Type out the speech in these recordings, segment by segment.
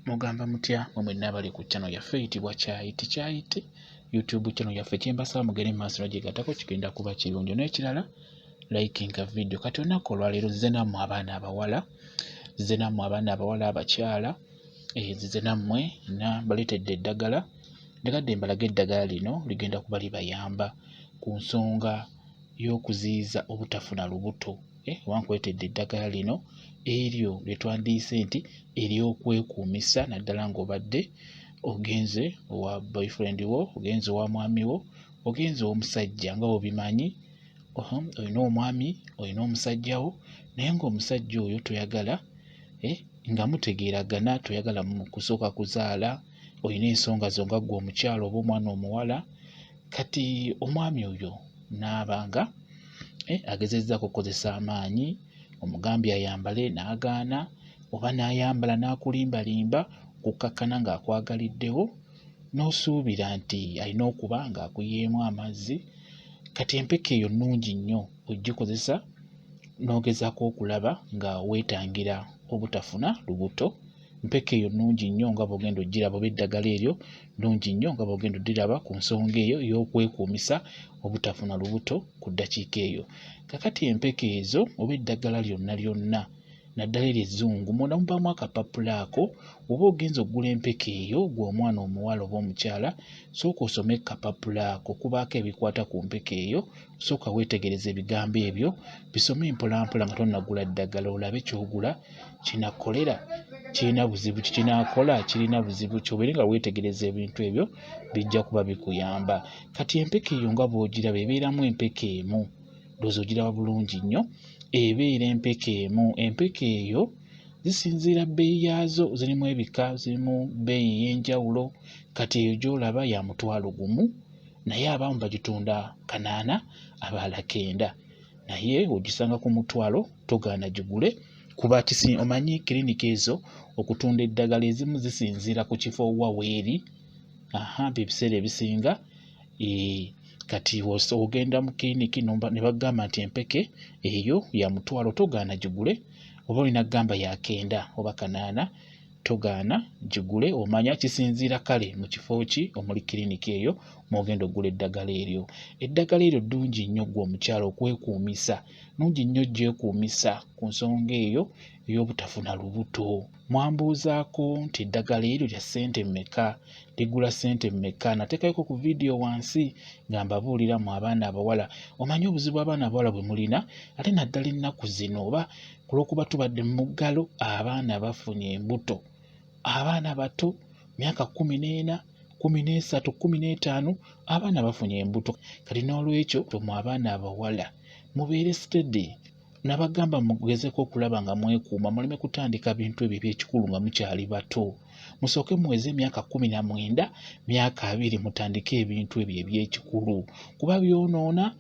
Mugamba mutya mwenna abali ku channel yaffe eyitibwa Kyayiti YouTube channel yaffe kyembasaba mugere maaso n'ogigattako kigenda kuba kirungi. N'ekirala likinga video. Kati olunaku olwaleero nzize nammwe abaana abawala abakyala nzize nammwe baleetedde eddagala ndagadde mbalaga eddagala lino ligenda kuba libayamba ku nsonga y'okuziyiza obutafuna lubuto. Wankuleetedde eddagala lino eryo lye twandiyise nti ery'okwekuumisa naddala ng'obadde ogenze owa boyfriend wo, ogenze owa mwami wo, ogenze ow'omusajja nga obimanyi. Olina omwami, olina omusajja wo, naye ng'omusajja oyo toyagala nga mutegeeragana, toyagala mu kusooka kuzaala, olina ensonga zo nga ggwe omukyala oba omwana omuwala. Kati omwami oyo n'abanga agezezzaako okukozesa amaanyi, omugambye ayambale n'agaana, oba n'ayambala n'akulimbalimba okukkakkana ng'akwagaliddewo, n'osuubira nti alina okuba ng'akuyeemu amazzi. Kati empeke eyo nnungi nnyo ogikozesa n'ogezaako okulaba nga weetangira obutafuna lubuto. Empeke eyo nnungi nnyo nga bw'ogenda ogiraba, oba eddagala eryo nnungi nnyo nga bw'ogenda odiraba ku nsonga eyo ey'okwekuumisa obutafuna lubuto ku ddakiika eyo. Kakati empeke ezo oba eddagala lyonna lyonna naddala eryo ezzungu munda mubaamu akapapula ako. Oba ogenza oggula empeke eyo gwe omwana omuwala oba omukyala, sooka osome kapapula ako, kubaako ebikwata ku mpeke eyo. Sooka weetegereza ebigambo ebyo, bisome mpolampola nga tonnagula ddagala, olabe ky'ogula kinakolera, kirina buzibu ki, kinaakola kirina buzibu ki. Obeere nga weetegereza ebintu ebyo, bijja kuba bikuyamba. Kati empeke eyo nga bw'ogiraba ebeeramu empeke emu, ndowooza ogiraba bulungi nnyo, ebeera empeke emu. Empeke eyo zisinziira bbeeyi yaazo, zirimu ebika, zirimu bbeeyi ey'enjawulo. Kati eyo gy'olaba ya $1,000, naye abamu bagitunda $8, abalala $9, naye ogisanga ku $1,000 togaana gigule. Kuba omanyi kiriniki ezo okutunda eddagala ezimu zisinziira ku kifo wa weeri, ebiseera ebisinga. Kati ogenda mu kiriniki ne bagamba nti empeke eyo ya $1,000 togaana gigule, oba olina gamba ya $9 oba $8 togaana gigule. Omanya kisinziira kale mu kifo ki omuli kiriniki eyo mw'ogenda oggula eddagala eryo. Eddagala eryo ddungi nnyo ggwe omukyala okwekuumisa, nnungi nnyo gyekuumisa ku nsonga eyo ey'obutafuna lubuto. Mwambuuzaako nti eddagala eryo lya ssente mmeka, ligula ssente mmeka? Nateekayoko ku vidiyo wansi nga mbabuulira mu abaana abawala. Omanyi obuzibu abaana abawala bwe mulina, ate naddala ennaku zino oba ku lw'okuba tubadde mu muggalo, abaana bafunye embuto, abaana bato myaka 14, 13, 15, abaana bafunye embuto. Kati n'olwekyo mu abaana abawala mubeere steady. Nabagamba mugezeko okulaba nga mwekuuma, muleme kutandika bintu ebyo eby'ekikulu nga mukyali bato. Musooke muweze emyaka 19, myaka 20 mutandike ebintu ebyo eby'ekikulu, kuba byonoona,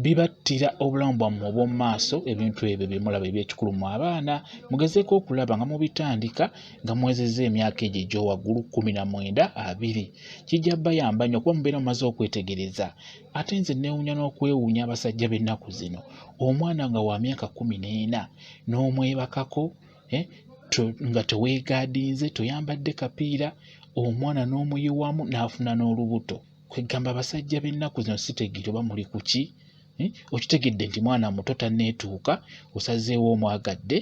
bibattira obulamu bwammwe obw'omu maaso. Ebintu ebyo bye mulaba eby'ekikulu mu abaana, mugezeeko okulaba nga mubitandika nga muwezezza emyaka egyo egy'owaggulu 19, 20. Kijja bayamba nnyo kuba mubeera mumaze okwetegereza. Ate nze neewuunya n'okwewuunya abasajja b'ennaku zino, omwana nga wa myaka 14 n'omwebakako nga teweegaadinze, toyambadde kapiira, omwana n'omuyiwamu n'afuna n'olubuto. Kwegamba abasajja b'ennaku zino sitegeera oba muli ku ki? Okitegedde nti mwana muto tanneetuuka, osazeewo omwagadde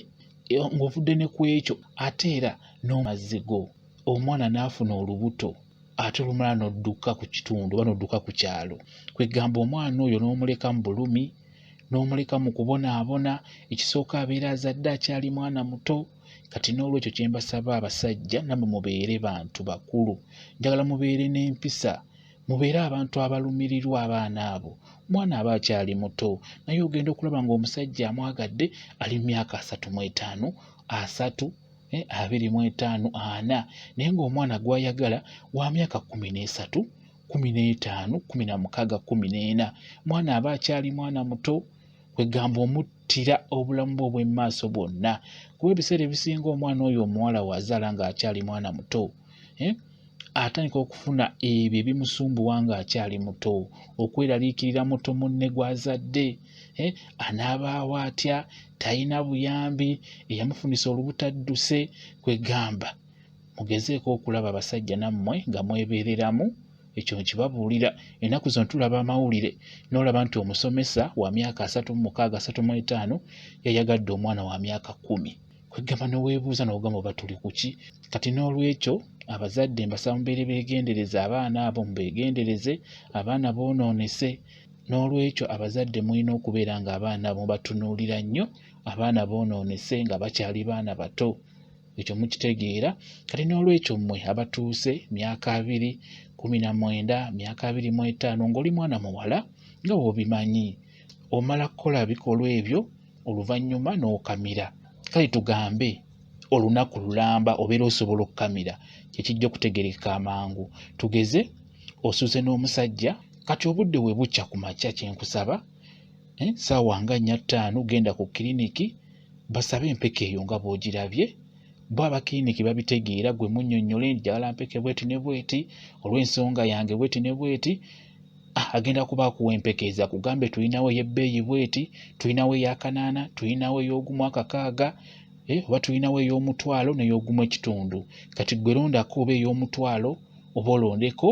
ng'ovudde ne ku ekyo, ate era n'omazzi go omwana n'afuna olubuto, ate olumala n'odduka ku kitundu oba n'odduka ku kyalo. Kwegamba omwana oyo n'omuleka mu bulumi, n'omuleka mu kubonaabona, ekisooka abeera azadde akyali mwana muto. Kati n'olwekyo kye mbasaba abasajja, nammwe mubeere bantu bakulu, njagala mubeere n'empisa, mubeere abantu abalumirirwa abaana abo. Mwana aba akyali muto, naye ogenda okulaba ng'omusajja amwagadde ali mu myaka 35, 30, 25, 40, naye ng'omwana gw'ayagala wa myaka 13, 15, 16, 14. Mwana aba akyali mwana muto, kwegamba omuttira obulamu bwe obw'emmaaso bwonna. Kuba ebiseera ebisinga omwana oyo omuwala waazaala ng'akyali mwana muto, atandika okufuna ebyo ebimusumbuwa ng'akyali muto, okweraliikirira muto munne gw'azadde, anaabaawo atya, talina buyambi, eyamufundisa olubuto adduse, kwegamba mugezeeko okulaba abasajja nammwe nga mwebeereramu. Ekyo nkibabuulira. Ennaku zino tulaba amawulire n'olaba nti omusomesa wa myaka 36, 35 yayagadde omwana wa myaka 10. Kwegamba n'oweebuuza n'ogamba oba tuli ku ki? Kati n'olwekyo abazadde mbasaba mubeere beegendereze, abaana abo mubeegendereze, abaana boonoonese. N'olwekyo abazadde mulina okubeera ng'abaana abo batunuulira nnyo, abaana boonoonese nga bakyali baana bato. Ekyo mukitegeera. Kati n'olwekyo mmwe abatuuse myaka 20, 19, myaka 25 ng'oli mwana muwala nga bw'obimanyi, omala kukola bikolwa ebyo oluvannyuma n'okamira. Kale tugambe olunaku lulamba obeera osobola okukamira, kyekijja okutegerekeka amangu. Tugeze osuze n'omusajja, kati obudde bwe bukya ku makya, kyenkusaba ssaawa nga 4-5 genda ku kiriniki basabe empeke eyo nga bw'ogirabye. Bo abakiriniki babitegeera, gwe munnyonnyole njagala mpeke bweti ne bweti, olw'ensonga yange bweti ne bweti. Agenda kuba akuwa empeke eza kugambe tulinawo ey'ebbeeyi bweti, tulinawo eya8, tulinawo ey'Ogmu6, oba tulinawo ey'Omutwalo n'ey'Ogmu1. Kati gwe londako oba ey'Omutwalo oba olondeko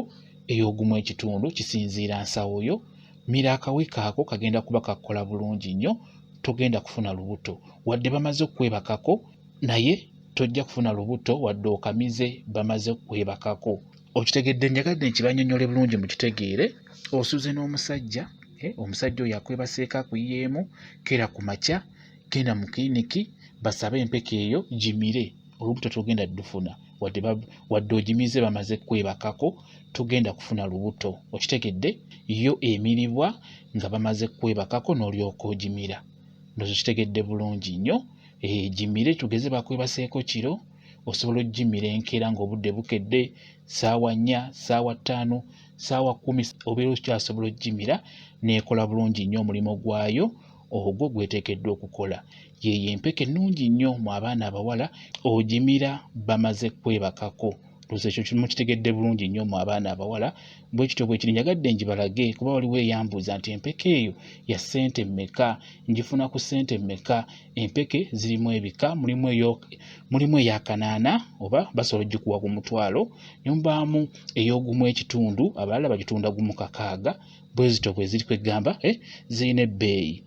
ey'Ogmu1, kisinziira nsawo yo. Mira akaweka ako kagenda kuba kakola bulungi nnyo, togenda kufuna lubuto wadde bamaze okwebakako, naye tojja kufuna lubuto wadde okamize bamaze okwebakako. Okitegedde? Njagadde nkibannyonnyole bulungi mukitegeere. Osuze n'omusajja, omusajja oyo akwebaseeko akuyiyeemu, kera ku makya genda mu kiriniki basabe empeke eyo gimire. Olubuto togenda ddufuna wadde ogimize bamaze kwebakako, togenda kufuna lubuto. Okitegedde? Yo emiribwa nga bamaze kwebakako n'olyoka ogimira. Ndowooza okitegedde bulungi nnyo. Gimire, tugeze bakwebaseeko kiro, osobola ogimira enkera ng'obudde bukedde, ssaawa 4, ssaawa 5, ssaawa 10 obeera okyasobola ogimira n'ekola bulungi nnyo omulimu gwayo ogwo gweteekeddwa okukola. Yeeyo empeke nnungi nnyo mu abaana abawala, ogimira bamaze kwebakako. Ekyo mukitegedde bulungi nnyo mu abaana abawala. Bwe kityo bwe kiri, njagadde ngibalage kuba waliwo eyambuuza nti empeke eyo ya ssente mmeka, ngifuna ku ssente mmeka? Empeke zirimu ebika, mulimu eya8 oba basobola ogikuwa ku Mutwalo, ne mubaamu ey'Ogmu1, abalala bagitunda Gmu6. Bwe zityo bwe ziri, kwegamba zirina ebbeeyi.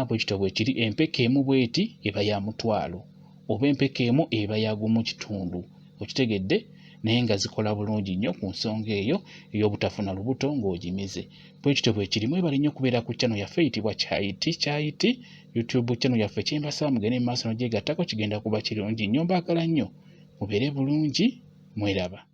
Bwe kityo bwe kiri. Empeke emu bweti eba ya Mutwalo oba empeke emu eba ya Gmu1. Okitegedde? Naye nga zikola bulungi nnyo ku nsonga eyo ey'obutafuna lubuto ng'ogimize. Bwe kityo bwe kiri. Mwebale nnyo okubeera ku channel yaffe eyitibwa Kyayiti YouTube channel yaffe. Kyembasaba mugende mu maaso n'ogyegattako, kigenda kuba kirungi nnyo. Mbaagala nnyo, mubeere bulungi, mweraba.